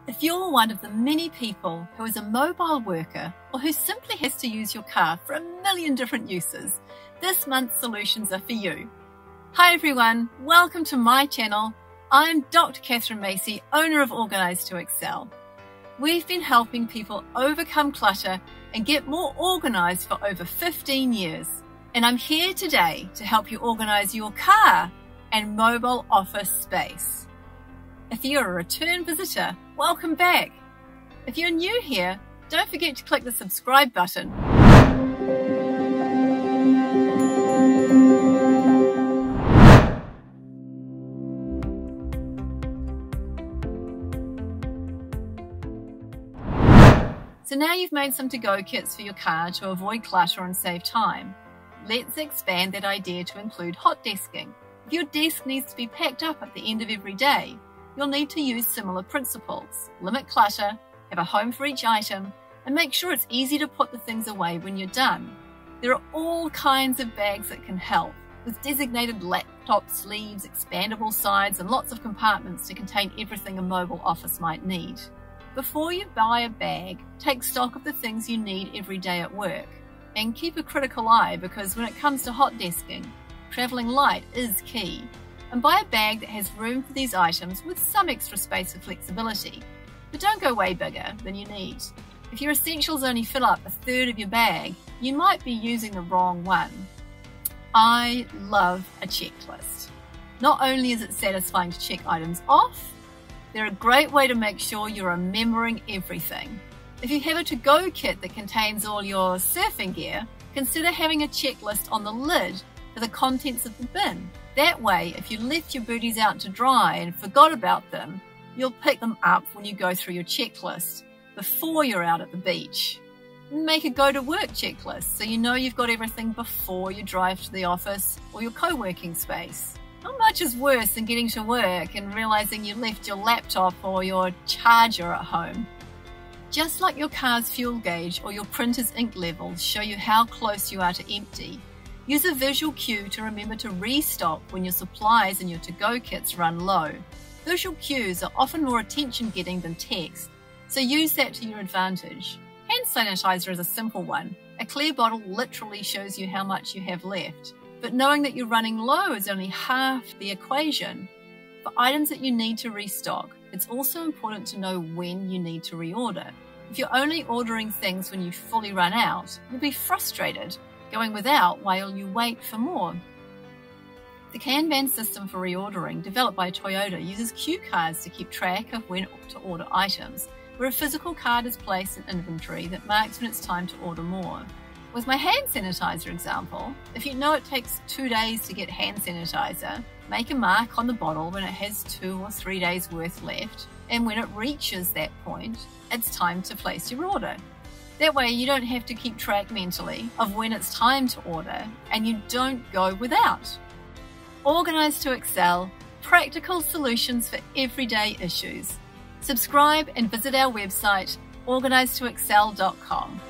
If you're one of the many people who is a mobile worker or who simply has to use your car for a million different uses, this month's solutions are for you. Hi everyone, welcome to my channel. I'm Dr. Catherine Macy, owner of Organise to Excel. We've been helping people overcome clutter and get more organised for over 15 years. And I'm here today to help you organise your car and mobile office space. If you're a return visitor, welcome back. If you're new here, don't forget to click the subscribe button. So now you've made some to-go kits for your car to avoid clutter and save time. Let's expand that idea to include hot desking. If your desk needs to be packed up at the end of every day, you'll need to use similar principles. Limit clutter, have a home for each item, and make sure it's easy to put the things away when you're done. There are all kinds of bags that can help, with designated laptop sleeves, expandable sides, and lots of compartments to contain everything a mobile office might need. Before you buy a bag, take stock of the things you need every day at work. And keep a critical eye, because when it comes to hot desking, travelling light is key. And buy a bag that has room for these items with some extra space for flexibility. But don't go way bigger than you need. If your essentials only fill up a third of your bag, you might be using the wrong one. I love a checklist. Not only is it satisfying to check items off, they're a great way to make sure you're remembering everything. If you have a to-go kit that contains all your surfing gear, consider having a checklist on the lid for the contents of the bin. That way, if you left your booties out to dry and forgot about them, you'll pick them up when you go through your checklist before you're out at the beach. Make a go-to-work checklist so you know you've got everything before you drive to the office or your co-working space. Not much is worse than getting to work and realizing you left your laptop or your charger at home. Just like your car's fuel gauge or your printer's ink levels show you how close you are to empty, use a visual cue to remember to restock when your supplies and your to-go kits run low. Visual cues are often more attention-getting than text, so use that to your advantage. Hand sanitizer is a simple one. A clear bottle literally shows you how much you have left. But knowing that you're running low is only half the equation. For items that you need to restock, it's also important to know when you need to reorder. If you're only ordering things when you fully run out, you'll be frustrated going without while you wait for more. The Kanban system for reordering, developed by Toyota, uses cue cards to keep track of when to order items, where a physical card is placed in inventory that marks when it's time to order more. With my hand sanitizer example, if you know it takes 2 days to get hand sanitizer, make a mark on the bottle when it has 2 or 3 days worth left, and when it reaches that point, it's time to place your order. That way you don't have to keep track mentally of when it's time to order, and you don't go without. Organise to Excel, practical solutions for everyday issues. Subscribe and visit our website, organisetoexcel.com.